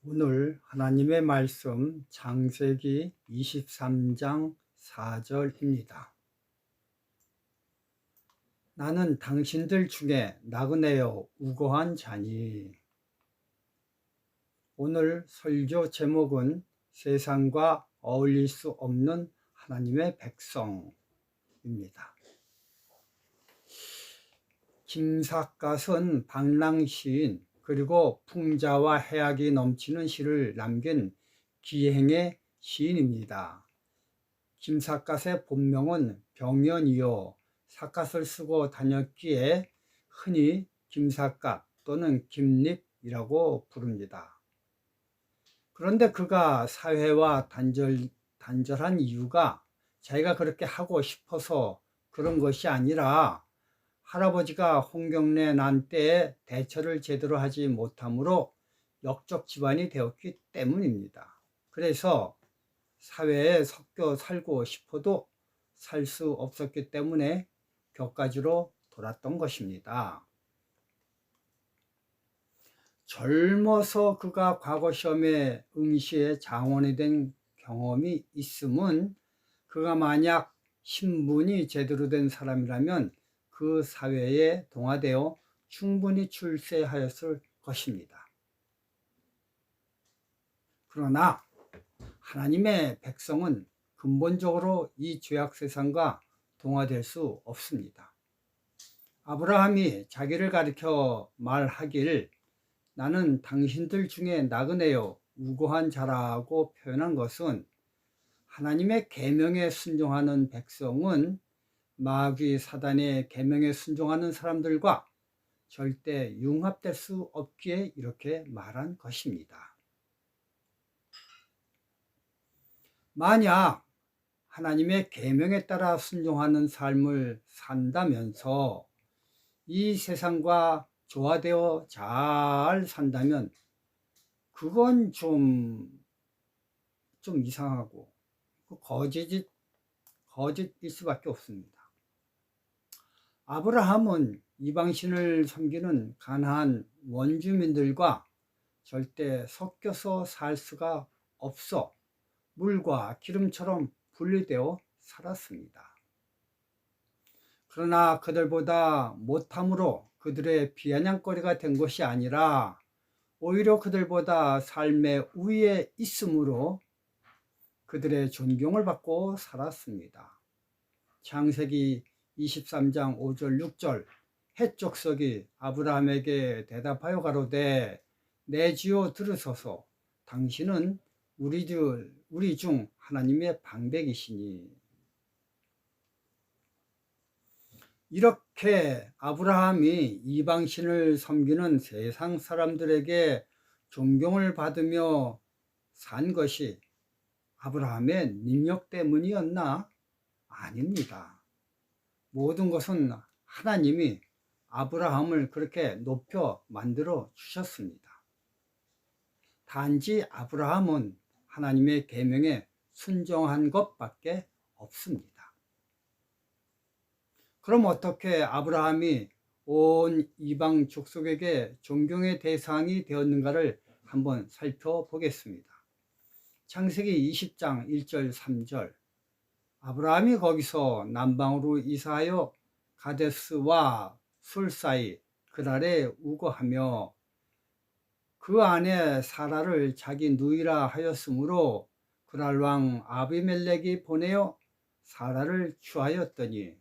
오늘 하나님의 말씀 창세기 23장 4절입니다. 나는 당신들 중에 나그네요 우고한 자니. 오늘 설교 제목은 세상과 어울릴 수 없는 하나님의 백성입니다. 김삿갓은 방랑시인 그리고 풍자와 해악이 넘치는 시를 남긴 기행의 시인입니다. 김삿갓의 본명은 병연이요 삿갓을 쓰고 다녔기에 흔히 김삿갓 또는 김립이라고 부릅니다. 그런데 그가 사회와 단절한 이유가 자기가 그렇게 하고 싶어서 그런 것이 아니라 할아버지가 홍경래 난 때에 대처를 제대로 하지 못하므로 역적 집안이 되었기 때문입니다. 그래서 사회에 섞여 살고 싶어도 살 수 없었기 때문에 격가지로 돌았던 것입니다. 젊어서 그가 과거 시험에 응시에 장원이 된 경험이 있음은 그가 만약 신분이 제대로 된 사람이라면 그 사회에 동화되어 충분히 출세하였을 것입니다. 그러나 하나님의 백성은 근본적으로 이 죄악 세상과 동화될 수 없습니다. 아브라함이 자기를 가리켜 말하길 나는 당신들 중에 나그네요 우고한 자라고 표현한 것은 하나님의 계명에 순종하는 백성은 마귀 사단의 계명에 순종하는 사람들과 절대 융합될 수 없기에 이렇게 말한 것입니다. 만약 하나님의 계명에 따라 순종하는 삶을 산다면서 이 세상과 조화되어 잘 산다면 그건 좀 이상하고 거짓일 수밖에 없습니다. 아브라함은 이방신을 섬기는 가나안 원주민들과 절대 섞여서 살 수가 없어 물과 기름처럼 분리되어 살았습니다. 그러나 그들보다 못함으로 그들의 비아냥거리가 된 것이 아니라 오히려 그들보다 삶의 우위에 있으므로 그들의 존경을 받고 살았습니다. 창세기 23장 5절 6절 헷 족속이 아브라함에게 대답하여 가로되 내 주여 들으소서 당신은 우리 중 하나님의 방백이시니. 이렇게 아브라함이 이방신을 섬기는 세상 사람들에게 존경을 받으며 산 것이 아브라함의 능력 때문이었나? 아닙니다. 모든 것은 하나님이 아브라함을 그렇게 높여 만들어 주셨습니다. 단지 아브라함은 하나님의 계명에 순종한 것밖에 없습니다. 그럼 어떻게 아브라함이 온 이방 족속에게 존경의 대상이 되었는가를 한번 살펴보겠습니다. 창세기 20장 1절 3절 아브라함이 거기서 남방으로 이사하여 가데스와 술 사이 그랄에 우거하며 그 아내 사라를 자기 누이라 하였으므로 그랄 왕 아비멜렉이 보내어 사라를 취하였더니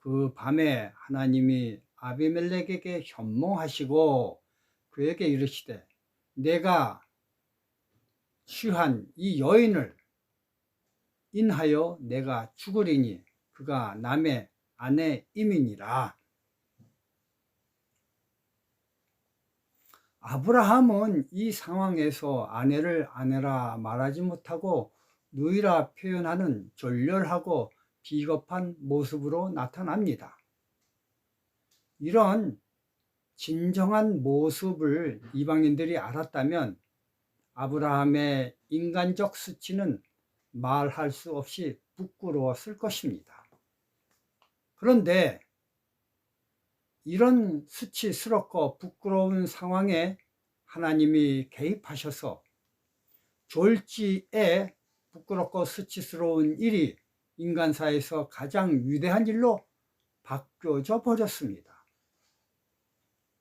그 밤에 하나님이 아비멜렉에게 현몽하시고 그에게 이르시되 내가 취한 이 여인을 인하여 내가 죽으리니 그가 남의 아내임이니라. 아브라함은 이 상황에서 아내를 아내라 말하지 못하고 누이라 표현하는 졸렬하고 비겁한 모습으로 나타납니다. 이런 진정한 모습을 이방인들이 알았다면 아브라함의 인간적 수치는 말할 수 없이 부끄러웠을 것입니다. 그런데 이런 수치스럽고 부끄러운 상황에 하나님이 개입하셔서 졸지에 부끄럽고 수치스러운 일이 인간사에서 가장 위대한 일로 바뀌어져 버렸습니다.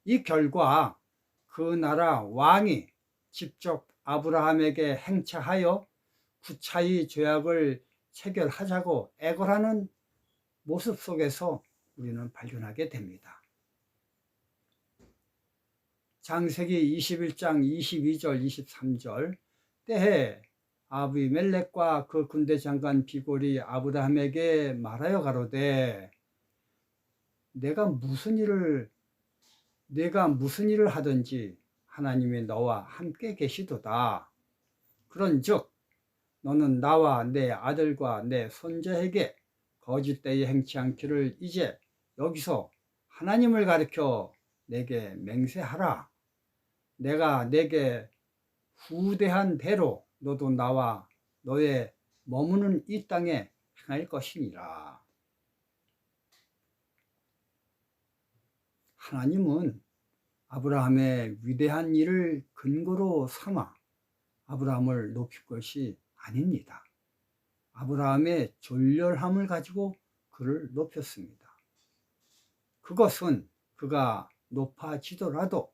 이 결과 그 나라 왕이 직접 아브라함에게 행차하여 구차히 죄악을 체결하자고 애걸하는 모습 속에서 우리는 발견하게 됩니다. 창세기 21장 22절 23절 때에 아비멜렉과 그 군대 장관 비골이 아브라함에게 말하여 가로되 내가 무슨 일을 하든지 하나님이 너와 함께 계시도다. 그런즉 너는 나와 내 아들과 내 손자에게 거짓되이 행치 않기를 이제 여기서 하나님을 가리켜 내게 맹세하라. 내가 내게 후대한 대로 너도 나와 너의 머무는 이 땅에 행할 것이니라. 하나님은 아브라함의 위대한 일을 근거로 삼아 아브라함을 높일 것이 아닙니다. 아브라함의 졸렬함을 가지고 그를 높였습니다. 그것은 그가 높아지더라도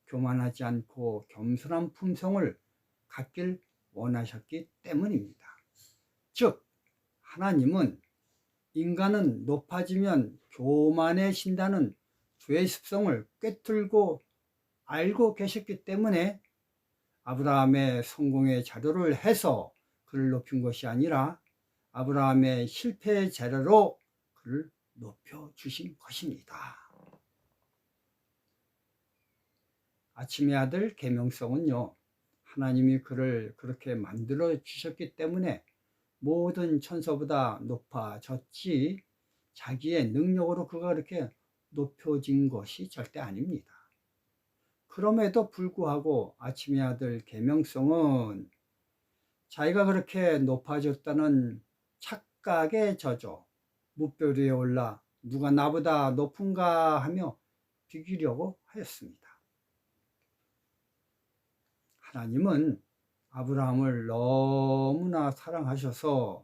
교만하지 않고 겸손한 품성을 갖길 원하셨기 때문입니다. 즉, 하나님은 인간은 높아지면 교만해진다는 죄의 습성을 꿰뚫고 알고 계셨기 때문에 아브라함의 성공의 자료를 해서 그를 높인 것이 아니라 아브라함의 실패의 자료로 그를 높여주신 것입니다. 아침의 아들 계명성은요, 하나님이 그를 그렇게 만들어 주셨기 때문에 모든 천사보다 높아졌지 자기의 능력으로 그가 그렇게 높여진 것이 절대 아닙니다. 그럼에도 불구하고 아침의 아들 계명성은 자기가 그렇게 높아졌다는 착각에 젖어 무뼈 위에 올라 누가 나보다 높은가 하며 비기려고 하였습니다. 하나님은 아브라함을 너무나 사랑하셔서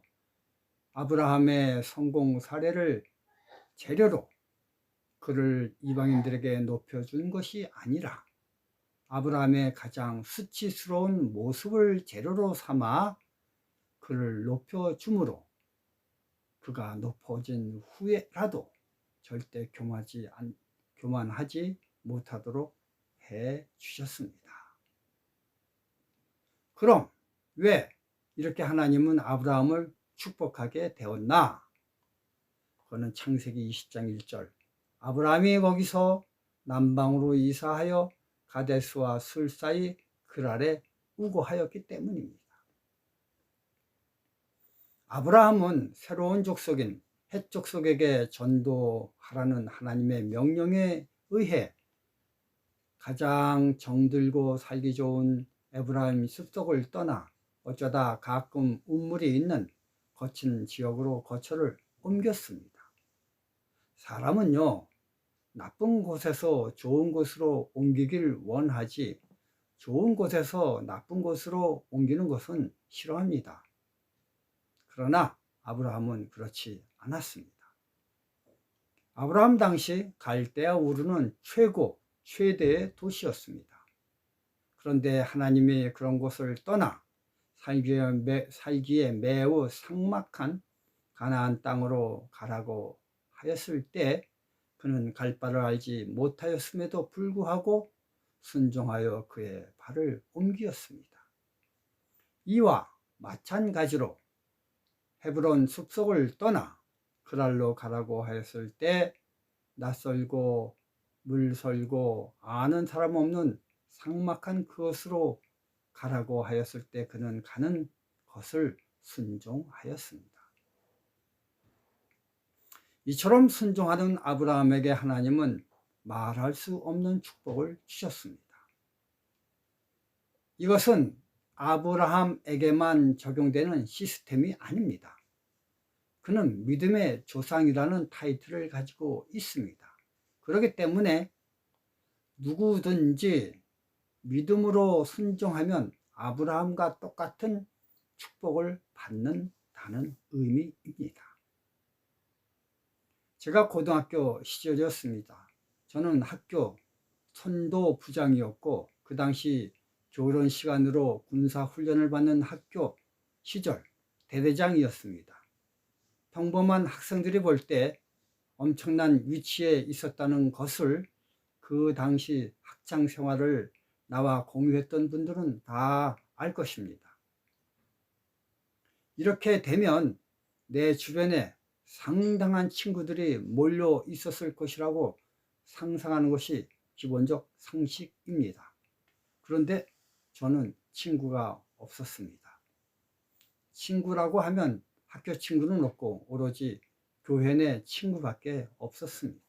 아브라함의 성공 사례를 재료로 그를 이방인들에게 높여준 것이 아니라 아브라함의 가장 수치스러운 모습을 재료로 삼아 그를 높여줌으로 그가 높아진 후에라도 절대 교만하지 못하도록 해 주셨습니다. 그럼 왜 이렇게 하나님은 아브라함을 축복하게 되었나? 그거는 창세기 20장 1절 아브라함이 거기서 남방으로 이사하여 가데스와 술 사이 그랄에 우거하였기 때문입니다. 아브라함은 새로운 족속인 헷 족속에게 전도하라는 하나님의 명령에 의해 가장 정들고 살기 좋은 에브라임 숲속을 떠나 어쩌다 가끔 운물이 있는 거친 지역으로 거처를 옮겼습니다. 사람은요, 나쁜 곳에서 좋은 곳으로 옮기길 원하지 좋은 곳에서 나쁜 곳으로 옮기는 것은 싫어합니다. 그러나 아브라함은 그렇지 않았습니다. 아브라함 당시 갈대아 우르는 최대의 도시였습니다. 그런데 하나님이 그런 곳을 떠나 살기에 매우 삭막한 가나안 땅으로 가라고 하였을 때 그는 갈 바를 알지 못하였음에도 불구하고 순종하여 그의 발을 옮겼습니다. 이와 마찬가지로 헤브론 숲속을 떠나 그랄로 가라고 하였을 때 낯설고 물설고 아는 사람 없는 삭막한 그것으로 가라고 하였을 때 그는 가는 것을 순종하였습니다. 이처럼 순종하는 아브라함에게 하나님은 말할 수 없는 축복을 주셨습니다. 이것은 아브라함에게만 적용되는 시스템이 아닙니다. 그는 믿음의 조상이라는 타이틀을 가지고 있습니다. 그렇기 때문에 누구든지 믿음으로 순종하면 아브라함과 똑같은 축복을 받는다는 의미입니다. 제가 고등학교 시절이었습니다. 저는 학교 선도 부장이었고 그 당시 교련 시간으로 군사훈련을 받는 학교 시절 대대장이었습니다. 평범한 학생들이 볼 때 엄청난 위치에 있었다는 것을 그 당시 학창 생활을 나와 공유했던 분들은 다 알 것입니다. 이렇게 되면 내 주변에 상당한 친구들이 몰려 있었을 것이라고 상상하는 것이 기본적 상식입니다. 그런데 저는 친구가 없었습니다. 친구라고 하면 학교 친구는 없고 오로지 교회 내 친구밖에 없었습니다.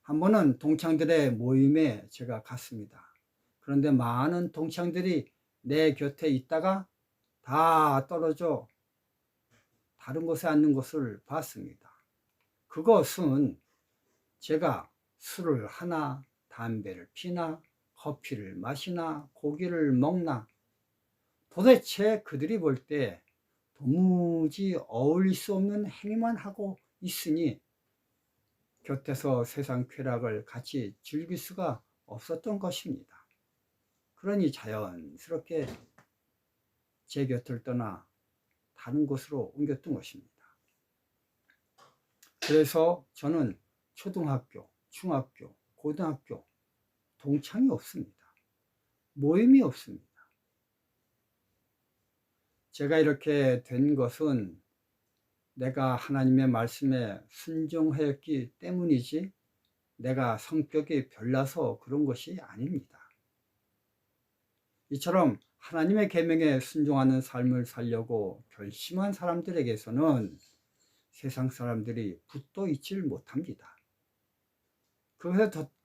한 번은 동창들의 모임에 제가 갔습니다. 그런데 많은 동창들이 내 곁에 있다가 다 떨어져 다른 곳에 앉는 것을 봤습니다. 그것은 제가 술을 하나, 담배를 피나, 커피를 마시나, 고기를 먹나, 도대체 그들이 볼 때 도무지 어울릴 수 없는 행위만 하고 있으니 곁에서 세상 쾌락을 같이 즐길 수가 없었던 것입니다. 그러니 자연스럽게 제 곁을 떠나 다른 곳으로 옮겼던 것입니다. 그래서 저는 초등학교, 중학교, 고등학교 동창이 없습니다. 모임이 없습니다. 제가 이렇게 된 것은 내가 하나님의 말씀에 순종하였기 때문이지 내가 성격이 별나서 그런 것이 아닙니다. 이처럼 하나님의 계명에 순종하는 삶을 살려고 결심한 사람들에게서는 세상 사람들이 붙어 있질 못합니다.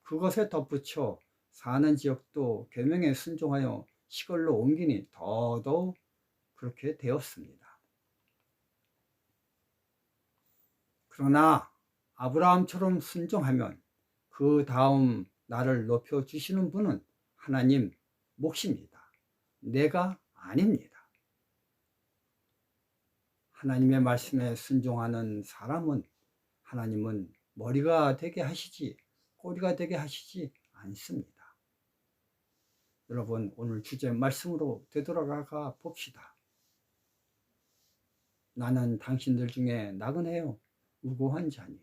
그것에 덧붙여 사는 지역도 계명에 순종하여 시골로 옮기니 더더욱 그렇게 되었습니다. 그러나 아브라함처럼 순종하면 그 다음 나를 높여주시는 분은 하나님 몫입니다. 내가 아닙니다. 하나님의 말씀에 순종하는 사람은 하나님은 머리가 되게 하시지 꼬리가 되게 하시지 않습니다. 여러분, 오늘 주제 말씀으로 되돌아가 봅시다. 나는 당신들 중에 나그네요 우고한 자니.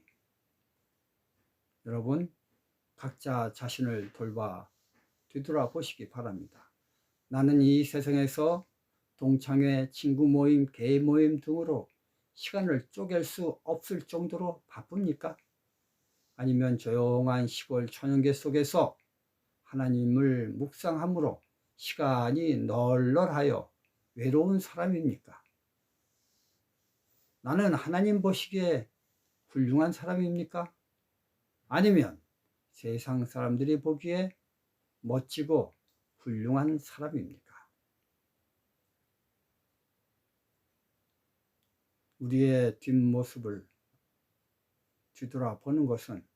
여러분, 각자 자신을 되돌아보시기 바랍니다. 나는 이 세상에서 동창회, 친구 모임, 개인 모임 등으로 시간을 쪼갤 수 없을 정도로 바쁩니까? 아니면 조용한 시골 천연계 속에서 하나님을 묵상함으로 시간이 널널하여 외로운 사람입니까? 나는 하나님 보시기에 훌륭한 사람입니까? 아니면 세상 사람들이 보기에 멋지고 훌륭한 사람입니까? 우리의 뒷모습을 뒤돌아보는 것은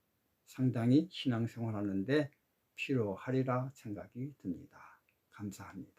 상당히 신앙생활하는데 필요하리라 생각이 듭니다. 감사합니다.